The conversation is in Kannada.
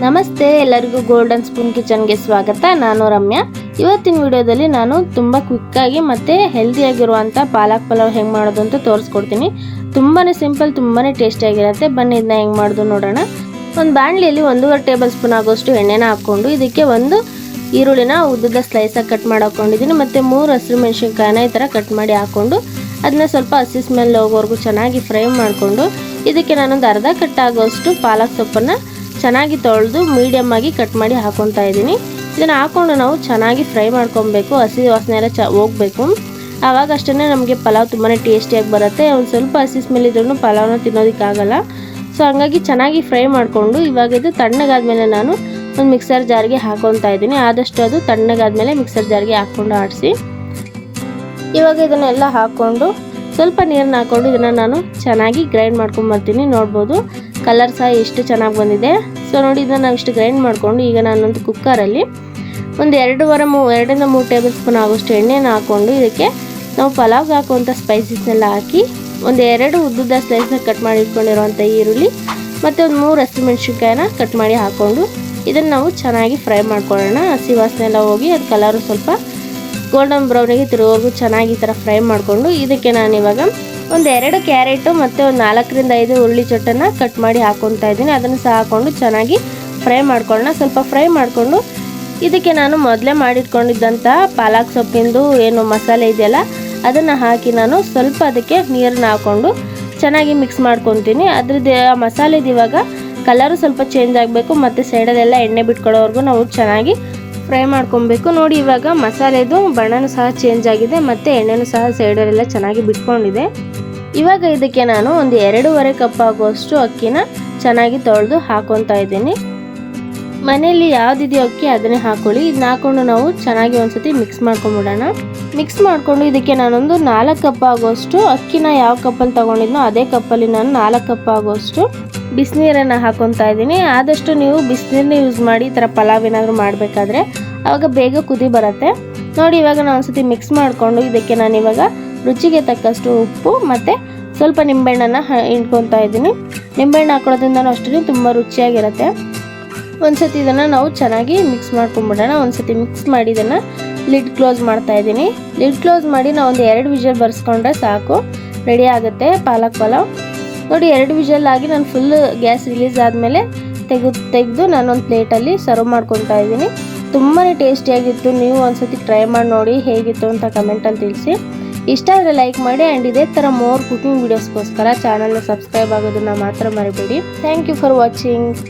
ನಮಸ್ತೆ ಎಲ್ಲರಿಗೂ ಗೋಲ್ಡನ್ ಸ್ಪೂನ್ ಕಿಚನ್ ಗೆ ಸ್ವಾಗತ। ನಾನು ರಮ್ಯಾ। ಇವತ್ತಿನ ವಿಡಿಯೋದಲ್ಲಿ ನಾನು ತುಂಬಾ ಕ್ವಿಕ್ ಆಗಿ ಮತ್ತೆ ಹೆಲ್ದಿ ಆಗಿರುವಂತ ಪಾಲಕ್ ಪಲಾವ್ ಹೆಂಗ್ ಮಾಡೋದು ಅಂತ ತೋರಿಸ್ಕೊಡ್ತೀನಿ। ತುಂಬಾನೇ ಸಿಂಪಲ್, ತುಂಬಾನೇ ಟೇಸ್ಟಿ ಆಗಿರುತ್ತೆ। ಬನ್ನಿ ಇದನ್ನ ಹೆಂಗ್ ಮಾಡೋದು ನೋಡೋಣ। ಒಂದು ಬಾಣಲಿಯಲ್ಲಿ 1.5 ಟೇಬಲ್ ಸ್ಪೂನ್ ಆಗೋಷ್ಟು ಎಣ್ಣೆನ ಹಾಕೊಂಡು ಇದಕ್ಕೆ ಒಂದು ಈರುಳ್ಳಿನ ಉದ್ದದ ಸ್ಲೈಸ್ ಆಗಿ ಕಟ್ ಮಾಡಿ ಹಾಕೊಂಡಿದ್ದೀನಿ, ಮತ್ತೆ 3 ಹಸಿರು ಮೆಣಸಿನಕಾಯಿನ ಈ ತರ ಕಟ್ ಮಾಡಿ ಹಾಕೊಂಡು ಅದನ್ನ ಸ್ವಲ್ಪ ಹಸಿ ಸ್ಮೆಲ್ ಹೋಗೋವರೆಗೂ ಚೆನ್ನಾಗಿ ಫ್ರೈ ಮಾಡಿಕೊಂಡು ಇದಕ್ಕೆ ನಾನು ಒಂದು ಅರ್ಧ ಕಟ್ ಆಗೋಷ್ಟು ಪಾಲಕ್ ಸೊಪ್ಪನ್ನ ಚೆನ್ನಾಗಿ ತೊಳೆದು ಮೀಡಿಯಂ ಆಗಿ ಕಟ್ ಮಾಡಿ ಹಾಕೊಂತಾ ಇದ್ದೀನಿ। ಇದನ್ನ ಹಾಕೊಂಡು ನಾವು ಚೆನ್ನಾಗಿ ಫ್ರೈ ಮಾಡ್ಕೊಬೇಕು, ಹಸಿ ವಾಸನೆ ಎಲ್ಲ ಹೋಗಬೇಕು। ಆವಾಗ ಅಷ್ಟೇ ನಮಗೆ ಪಲಾವ್ ತುಂಬಾನೇ ಟೇಸ್ಟಿಯಾಗಿ ಬರುತ್ತೆ। ಒಂದು ಸ್ವಲ್ಪ ಹಸಿ ಸ್ಮೆಲ್ ಇದ್ರೂ ಪಲಾವ್ನ ತಿನ್ನೋದಕ್ಕಾಗಲ್ಲ। ಸೊ ಹಾಗಾಗಿ ಚೆನ್ನಾಗಿ ಫ್ರೈ ಮಾಡಿಕೊಂಡು ಇವಾಗ ಇದು ತಣ್ಣಗಾದ್ಮೇಲೆ ನಾನು ಒಂದು ಮಿಕ್ಸರ್ ಜಾರ್ಗೆ ಹಾಕೊತಾ ಇದ್ದೀನಿ। ಆದಷ್ಟು ಅದು ತಣ್ಣಗಾದ್ಮೇಲೆ ಮಿಕ್ಸರ್ ಜಾರ್ಗೆ ಹಾಕೊಂಡು ಆಡಿಸಿ ಇವಾಗ ಇದನ್ನೆಲ್ಲ ಹಾಕೊಂಡು ಸ್ವಲ್ಪ ನೀರನ್ನ ಹಾಕೊಂಡು ಇದನ್ನ ನಾನು ಚೆನ್ನಾಗಿ ಗ್ರೈಂಡ್ ಮಾಡ್ಕೊಂಡು ಬರ್ತೀನಿ। ನೋಡ್ಬೋದು ಕಲರ್ ಸಹ ಎಷ್ಟು ಚೆನ್ನಾಗಿ ಬಂದಿದೆ। ಸೊ ನೋಡಿ ಇದನ್ನ ನಾವು ಇಷ್ಟು ಗ್ರೈಂಡ್ ಮಾಡ್ಕೊಂಡು ಈಗ ನಾನೊಂದು ಕುಕ್ಕರಲ್ಲಿ ಒಂದು 2.5 3 ಟೇಬಲ್ ಸ್ಪೂನ್ ಆಗೋಷ್ಟು ಎಣ್ಣೆನ ಹಾಕೊಂಡು ಇದಕ್ಕೆ ನಾವು ಪಲಾವ್ಗೆ ಹಾಕುವಂಥ ಸ್ಪೈಸಸ್ನೆಲ್ಲ ಹಾಕಿ ಒಂದು 2 ಉದ್ದುದ ಸ್ಲೈಸ್ನ ಕಟ್ ಮಾಡಿ ಇಟ್ಕೊಂಡಿರುವಂಥ ಈರುಳ್ಳಿ ಮತ್ತು ಒಂದು 3 ಹಸಿರು ಮೆಣಸಿನಕಾಯಿನ ಕಟ್ ಮಾಡಿ ಹಾಕೊಂಡು ಇದನ್ನು ನಾವು ಚೆನ್ನಾಗಿ ಫ್ರೈ ಮಾಡ್ಕೊಳ್ಳೋಣ। ಹಸಿ ವಾಸನೆ ಎಲ್ಲ ಹೋಗಿ ಅದು ಕಲರು ಸ್ವಲ್ಪ ಗೋಲ್ಡನ್ ಬ್ರೌನಿಗೆ ತಿರುಗೋವರೆಗೂ ಚೆನ್ನಾಗಿ ಈ ಥರ ಫ್ರೈ ಮಾಡಿಕೊಂಡು ಇದಕ್ಕೆ ನಾನು ಇವಾಗ ಒಂದು 2 ಕ್ಯಾರೆಟು ಮತ್ತು ಒಂದು 4 ರಿಂದ 5 ಉರುಳಿ ಚೊಟ್ಟನ್ನು ಕಟ್ ಮಾಡಿ ಹಾಕೊತಾ ಇದ್ದೀನಿ। ಅದನ್ನು ಸಹ ಹಾಕೊಂಡು ಚೆನ್ನಾಗಿ ಫ್ರೈ ಮಾಡ್ಕೊಳ್ಳೋಣ। ಸ್ವಲ್ಪ ಫ್ರೈ ಮಾಡಿಕೊಂಡು ಇದಕ್ಕೆ ನಾನು ಮೊದಲೇ ಮಾಡಿಟ್ಕೊಂಡಿದ್ದಂಥ ಪಾಲಕ್ ಸೊಪ್ಪಿಂದು ಏನು ಮಸಾಲೆ ಇದೆಯಲ್ಲ ಅದನ್ನು ಹಾಕಿ ನಾನು ಸ್ವಲ್ಪ ಅದಕ್ಕೆ ನೀರನ್ನ ಹಾಕ್ಕೊಂಡು ಚೆನ್ನಾಗಿ ಮಿಕ್ಸ್ ಮಾಡ್ಕೊತೀನಿ। ಅದ್ರದ್ದು ಮಸಾಲೆದು ಇವಾಗ ಕಲರು ಸ್ವಲ್ಪ ಚೇಂಜ್ ಆಗಬೇಕು ಮತ್ತು ಸೈಡಲ್ಲೆಲ್ಲ ಎಣ್ಣೆ ಬಿಟ್ಕೊಳ್ಳೋವರೆಗೂ ನಾವು ಚೆನ್ನಾಗಿ ಫ್ರೈ ಮಾಡ್ಕೊಬೇಕು। ನೋಡಿ ಇವಾಗ ಮಸಾಲೆದು ಬಣ್ಣನೂ ಸಹ ಚೇಂಜ್ ಆಗಿದೆ ಮತ್ತು ಎಣ್ಣೆನೂ ಸಹ ಸೈಡಲ್ಲೆಲ್ಲ ಚೆನ್ನಾಗಿ ಬಿಟ್ಕೊಂಡಿದೆ। ಇವಾಗ ಇದಕ್ಕೆ ನಾನು ಒಂದು 2.5 ಕಪ್ ಆಗುವಷ್ಟು ಅಕ್ಕಿನ ಚೆನ್ನಾಗಿ ತೊಳೆದು ಹಾಕೊತಾ ಇದ್ದೀನಿ। ಮನೆಯಲ್ಲಿ ಯಾವುದಿದೆಯೋ ಅಕ್ಕಿ ಅದನ್ನೇ ಹಾಕೊಳ್ಳಿ। ಇದನ್ನ ಹಾಕೊಂಡು ನಾವು ಚೆನ್ನಾಗಿ ಒಂದ್ಸತಿ ಮಿಕ್ಸ್ ಮಾಡ್ಕೊಂಡ್ಬಿಡೋಣ। ಮಿಕ್ಸ್ ಮಾಡಿಕೊಂಡು ಇದಕ್ಕೆ ನಾನೊಂದು 4 ಕಪ್ ಆಗುವಷ್ಟು ಅಕ್ಕಿನ ಯಾವ ಕಪ್ಪಲ್ಲಿ ತೊಗೊಂಡಿದ್ನೋ ಅದೇ ಕಪ್ಪಲ್ಲಿ ನಾನು 4 ಕಪ್ ಆಗುವಷ್ಟು ಬಿಸಿನೀರನ್ನು ಹಾಕೊತಾ ಇದ್ದೀನಿ। ಆದಷ್ಟು ನೀವು ಬಿಸಿನೀರನ್ನ ಯೂಸ್ ಮಾಡಿ ಈ ಥರ ಪಲಾವ್ ಏನಾದರೂ ಮಾಡಬೇಕಾದ್ರೆ ಆವಾಗ ಬೇಗ ಕುದಿ ಬರುತ್ತೆ। ನೋಡಿ ಇವಾಗ ನಾನು ಒಂದ್ಸತಿ ಮಿಕ್ಸ್ ಮಾಡಿಕೊಂಡು ಇದಕ್ಕೆ ನಾನು ಇವಾಗ ರುಚಿಗೆ ತಕ್ಕಷ್ಟು ಉಪ್ಪು ಮತ್ತು ಸ್ವಲ್ಪ ನಿಂಬೆಹಣ್ಣನ್ನು ಹಿಂಡ್ಕೊತಾ ಇದ್ದೀನಿ। ನಿಂಬೆಹಣ್ಣು ಹಾಕೊಳ್ಳೋದ್ರಿಂದ ಅಷ್ಟೇ ತುಂಬ ರುಚಿಯಾಗಿರುತ್ತೆ। ಒಂದ್ಸತಿ ಇದನ್ನು ನಾವು ಚೆನ್ನಾಗಿ ಮಿಕ್ಸ್ ಮಾಡ್ಕೊಂಡ್ಬಿಡೋಣ। ಒಂದ್ಸತಿ ಮಿಕ್ಸ್ ಮಾಡಿ ಇದನ್ನು ಲಿಡ್ ಕ್ಲೋಸ್ ಮಾಡ್ತಾ ಇದ್ದೀನಿ। ಲಿಡ್ ಕ್ಲೋಸ್ ಮಾಡಿ ನಾವು ಒಂದು 2 ವಿಷಲ್ ಬರ್ಸ್ಕೊಂಡ್ರೆ ಸಾಕು, ರೆಡಿ ಆಗುತ್ತೆ ಪಾಲಕ್ ಪಲಾವ್। ನೋಡಿ 2 ವಿಷಲ್ ಆಗಿ ನಾನು ಫುಲ್ ಗ್ಯಾಸ್ ರಿಲೀಸ್ ಆದಮೇಲೆ ತೆಗೆದು ನಾನೊಂದು ಪ್ಲೇಟಲ್ಲಿ ಸರ್ವ್ ಮಾಡ್ಕೊತಾ ಇದ್ದೀನಿ। ತುಂಬಾ ಟೇಸ್ಟಿಯಾಗಿತ್ತು। ನೀವು ಒಂದ್ಸತಿ ಟ್ರೈ ಮಾಡಿ ನೋಡಿ ಹೇಗಿತ್ತು ಅಂತ ಕಮೆಂಟಲ್ಲಿ ತಿಳಿಸಿ। ಇಷ್ಟ ಆದರೆ ಲೈಕ್ ಮಾಡಿ ಆ್ಯಂಡ್ ಇದೇ ಥರ ಮೋರ್ ಕುಕಿಂಗ್ ವೀಡಿಯೋಸ್ಗೋಸ್ಕರ ಚಾನಲ್ನ ಸಬ್ಸ್ಕ್ರೈಬ್ ಆಗೋದನ್ನು ಮಾತ್ರ ಮರಿಬೇಡಿ। Thank you for watching.